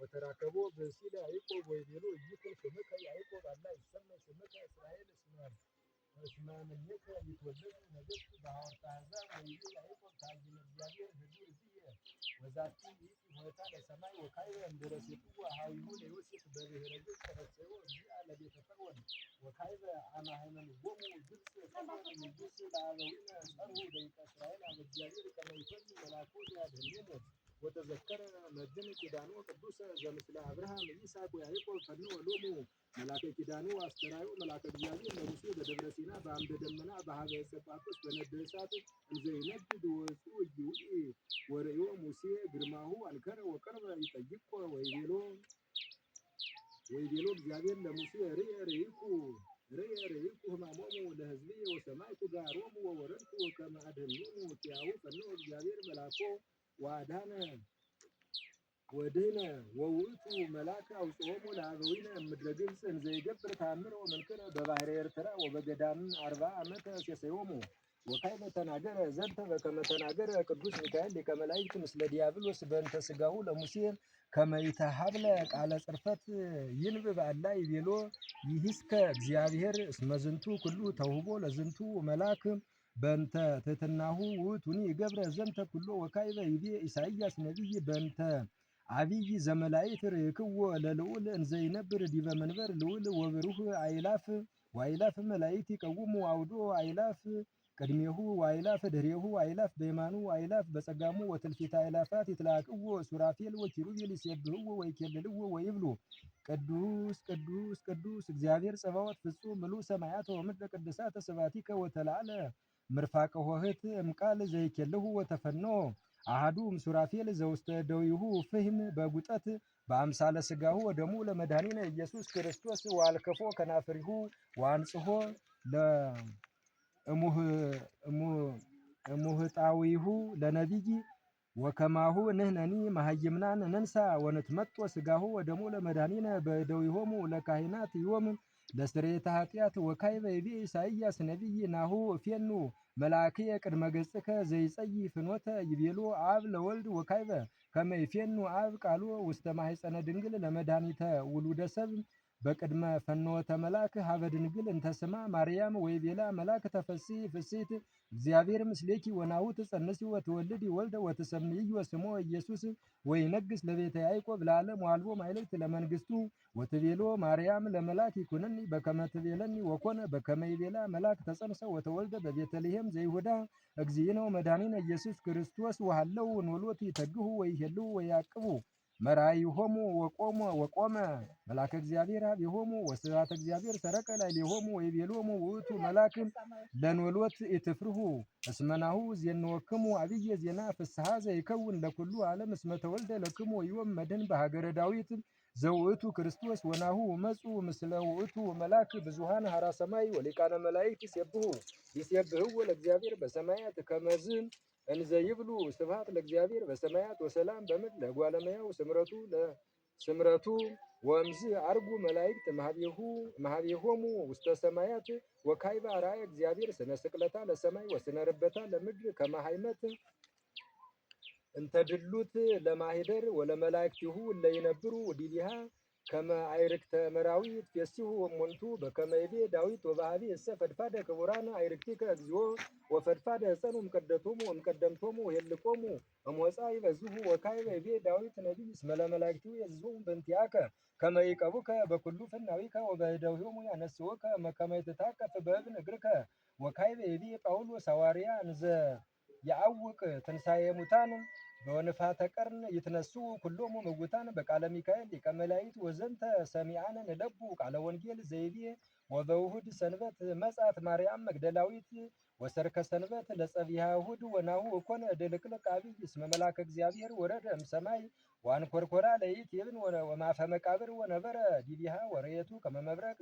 وتراكبوا بسيل يعقوب ويبيلوا يجيكم سمك يعقوب الله يسمى سمك إسرائيل اسمه منك يتولد نجس بحر تعزى ويبيل يعقوب تعزى الجابير هدور فيه وذاتي هوتا لسماء وكاير درسته وهاويون يوسف ببهرجل تفسيروا بيئة الذي تفرون وكاير أنا هنا نقوم وجلس من جلس العالوين أسأله بيت إسرائيل على الجابير كما يفضل ملاكوت هذا وتذكر مدن كدانو قدوس زمثل أبراهام إسحاق ويعقوب فنو ولومو ملاك كدانو أسترايو ملاك الجابير مرسو بدبر سينا بعمد دمنا بهذا السباقس بندرسات زي نجد وسوء جوئي وريو موسى جرماه أنكر وقرب يتجيب ويبيلو الجابير لموسى ريكو هم أمامه لهزبي وسمعت جاروم وورنت وكما أدهنون وتياو فنو الجابير ملاكو ودينا ووتو ملاك أو صومو لعبوين مدرجنس زي جبر تعمر ومن كنا ببحر إرترا وبجدام 4 عامات سيسيومو وكيف تناجر زنت وكما تناجر قدوس ميكائيل كملائكة مثل ديابلوس بنت سجاو لموسى كما يتحبلك على صرفت ينبب الله يبيلو يهسك እግዚአብሔር اسم زنتو كله توهبو لزنتو ملاك بنت تتناهو وتوني جبر زنت كله وكايبه يبي إسحاق نبي بنت عبي زملايت ريكو للول ان زينبر ديب منبر لول وبروح عيلاف وعيلاف ملايتي قومو عودو عيلاف قدميه وعيلاف دريه وعيلاف بيمانو وعيلاف بصقامو وتلفيت عيلافات يتلاقو سرافيل وكيروبيل يسبحو ويكللو ويبلو ቅዱስ ቅዱስ ቅዱስ እግዚአብሔር ጸባዖት ፍጹም ምሉእ ሰማያት ወምድረ ቅድሳተ ስብሐቲከ ወተላዕለ ምርፋቀ ሆህት እምቃል ዘይኬልሁ ወተፈኖ አሐዱ እምሱራፌል ዘውስተ ደዊሁ ፍህም በጉጠት በአምሳለ ስጋሁ ወደሙ ለመድኃኒነ ኢየሱስ ክርስቶስ ዋልከፎ ከናፍሪሁ ዋንጽሖ ለእሙህጣዊሁ ለነቢይ ወከማሁ ንሕነኒ መሃይምናን ነንሳ ወንትመጦ ስጋሁ ወደሙ ለመድኃኒነ በደዊሆሙ ለካህናት ዮም ለስርየተ ኃጢአት ወካዕበ ይቤ ኢሳይያስ ነቢይ ናሁ እፌኑ መልአክየ ቅድመ ገጽከ ዘይጸይ ፍኖተ ይቤሎ አብ ለወልድ ወካዕበ ከመ ይፌኑ አብ ቃሎ ውስተ ማኅፀነ ድንግል ለመድኃኒተ ውሉደ ሰብእ በቅድመ ፈኖተ መልአክ ሀበ ድንግል እንተስማ ማርያም ወይቤላ መልአክ ተፈሥሒ ፍሥሕት እግዚአብሔር ምስሌኪ ወናሁ ትጸንሲ ወትወልዲ ወልደ ወትሰምይዮ ስሞ ኢየሱስ ወይነግስ ለቤተ ያዕቆብ ለዓለም ወአልቦ ማይለክት ለመንግሥቱ ወትቤሎ ማርያም ለመልአክ ይኩነኒ በከመ ትቤለኒ ወኮነ በከመ ይቤላ መልአክ ተጸንሰ ወተወልደ በቤተልሔም ዘይሁዳ እግዚእነ ወመድኃኒነ ኢየሱስ ክርስቶስ ወሃለው ኖሎት ይተግሁ ወይሄልው ወያቅቡ መራይሆሙ ወቆመ መልአከ እግዚአብሔር አብሆሙ ወስብሐተ እግዚአብሔር ሰረቀ ላዕሌሆሙ ወይቤሎሙ ውእቱ መልአክ ለኖሎት ኢትፍርሁ እስመናሁ ዜንወክሙ አብየ ዜና ፍስሐ ዘይከውን ለኩሉ ዓለም እስመ ተወልደ ለክሙ ዮም መድኅን በሀገረ ዳዊት ዘውእቱ ክርስቶስ ወናሁ መጹ ምስለ ውእቱ መልአክ ብዙኃን ሀራ ሰማይ ወሊቃነ መላእክት ይሴብሕዎ ለእግዚአብሔር በሰማያት ከመዝ እንዘ ይብሉ ስብሐት ለእግዚአብሔር በሰማያት ወሰላም በምድር ለእጓለ እመሕያው ስምረቱ ወእምዝ አርጉ መላእክት መሀቤሆሙ ውስተ ሰማያት ወካዕበ አርአየ እግዚአብሔር ስነ ስቅለታ ለሰማይ ወስነ ርበታ ለምድር ከመ ሐይመት እንተ ድሉት ለማኅደር ወለመላእክቲሁ እለ ይነብሩ ዲቢሃ ከመ አዕርክተ መራዊት ፌሲሁ እሙንቱ በከመ ይቤ ዳዊት ወበኀቤ እሰ ፈድፋደ ክቡራነ አዕርክቲከ እግዚኦ ወፈድፋደ ሕፀኑ እምቀደምቶሙ ኄልቆሙ እምወፃ ይበዝሑ ወካዕበ ይቤ ዳዊት ነቢይ እስመ ለመላእክቲሁ የዝዙሙ በእንቲአከ ከመ ይዕቀቡከ በኩሉ ፍናዊከ ወበእደዊሆሙ ያነስኡከ ከመ ይትታቀፍ በእብን እግርከ ወካዕበ ይቤ ጳውሎስ ሐዋርያ እንዘ ያዕውቅ ትንሣኤ ሙታን በወንፋተ ቀርን ይትነሱ ኩሎሙ ምውታን በቃለ ሚካኤል ሊቀ መላእክት ወዘንተ ሰሚዓነ ንለቡ ቃለ ወንጌል ዘይቤ ወበውሁድ ሰንበት መጻት ማርያም መግደላዊት ወሰርከ ሰንበት ለጸቢሃ እሑድ ወናሁ እኮነ ድልቅልቅ አብይ እስመ መልአከ እግዚአብሔር ወረደ እምሰማይ ወአንኰርኰራ ለይእቲ እብን ወማፈ መቃብር ወነበረ ዲቢሃ ወርኤቱ ከመ መብረቅ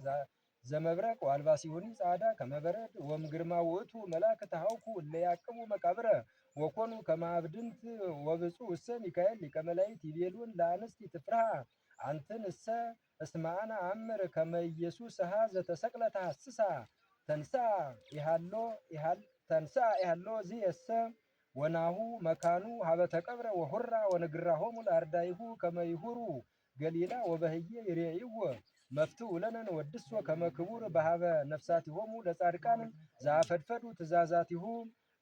ዘመብረቅ ወአልባሲሁኒ ጻዕዳ ከመ በረድ ወእምግርማ ውእቱ መልአክ ተሐውኩ እለ ያቅቡ መቃብረ ወኮኑ ከመ አብድንት ወብፁዕ እሰ ሚካኤል ሊቀ መላእክት ይቤሉን ለአንስት ትፍርሃ አንትን እሰ እስመ አነ አእምር ከመ ኢየሱስ ኀ ዘተሰቅለ ተሐስሳ ተንሥአ ኢሃሎ ዝእሰ ወናሁ መካኑ ሀበ ተቀብረ ወሁራ ወንግራሆሙ ለአርዳይሁ ከመ ይሁሩ ገሊላ ወበህየ ይሬዕይዎ መፍትኡ ለነ ንወድሶ ከመ ክቡር በሀበ ነፍሳቲሆሙ ለጻድቃን ዘአፈድፈዱ ትእዛዛቲሁ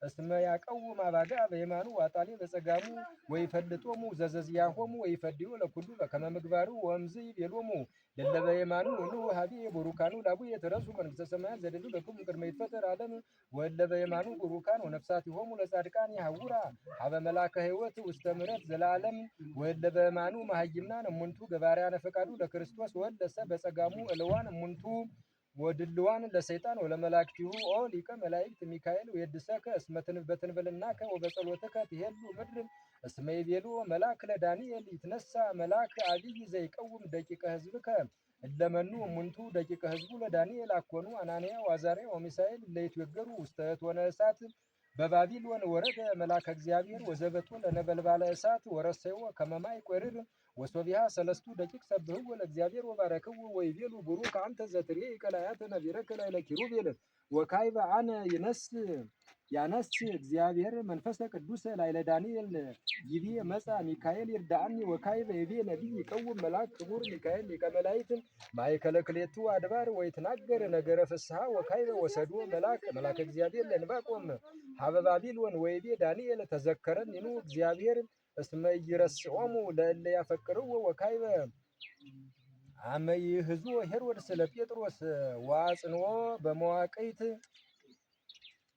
እስመ ያቀውም አባጋ በየማኑ ዋጣኔ በጸጋሙ ወይፈልጦሙ ዘዘዝያሆሙ ወይፈድዩ ለኩሉ በከመ ምግባሩ ወእምዝ ይቤሎሙ ለለበ የማኑ ኑ ሀቢ ቡሩካኑ ላቡ የተረሱ መንግሥተ ሰማያት ዘደሉ ለክሙ ቅድመ ይትፈጠር ዓለም ወለበ የማኑ ቡሩካን ወነፍሳቲሆሙ ለጻድቃን ያውራ ሀበ መላከ ሕይወት ውስተ ምሕረት ዘላለም ወለበ የማኑ መሀይምናን እሙንቱ ገባርያነ ፈቃዱ ለክርስቶስ ወለሰ በጸጋሙ እልዋን እሙንቱ ወድልዋን ለሰይጣን ወለመላእክቲሁ ኦ ሊቀ መላእክት ሚካኤል ወየድሰከ እስመ በትንብልናከ ወበጸሎትከ ትሄሉ ምድር እስመ ይቤሉ መልአክ ለዳንኤል ይትነሳ መልአክ አብይ ዘይቀውም ደቂቀ ሕዝብከ እለመኑ እሙንቱ ደቂቀ ሕዝቡ ለዳንኤል አኮኑ አናንያ ወአዛርያ ወሚሳኤል ለይትወገሩ ውስተ እቶነ እሳት በባቢሎን ወረደ መልአከ እግዚአብሔር ወዘበጡ ለነበልባለ እሳት ወረሰይዎ ከመ ማይ ቆርር ወሶቢያ ሰለስቱ ደቂቅ ሰብህዎ ለእግዚአብሔር ወባረክዎ ወይቤሉ ቡሩክ አንተ ዘትሬኢ ቀላያተ ነቢረከ ላዕለ ኪሩቤል ወካዕበ አነ ያነስ እግዚአብሔር መንፈሰ ቅዱስ ላዕለ ዳንኤል ይቤ መጻ ሚካኤል ይርዳአኒ ወካዕበ ይቤ ነቢይ ይቀውም መልአክ ክቡር ሚካኤል ሊቀ መላእክት ማእከለ ክልኤቱ አድባር ወይትናገር ነገረ ፍስሐ ወካዕበ ወሰዶ መልአከ እግዚአብሔር ለዕንባቆም ሀበ ባቢሎን ወይቤ ዳንኤል ተዘከረኒኑ እግዚአብሔር እስመ ይረስዖሙ ለእለ ያፈቅርዎ ወካዕበ አመ ይሕዝዎ ሄሮድስ ለጴጥሮስ ወአጽንዖ በመዋቅይት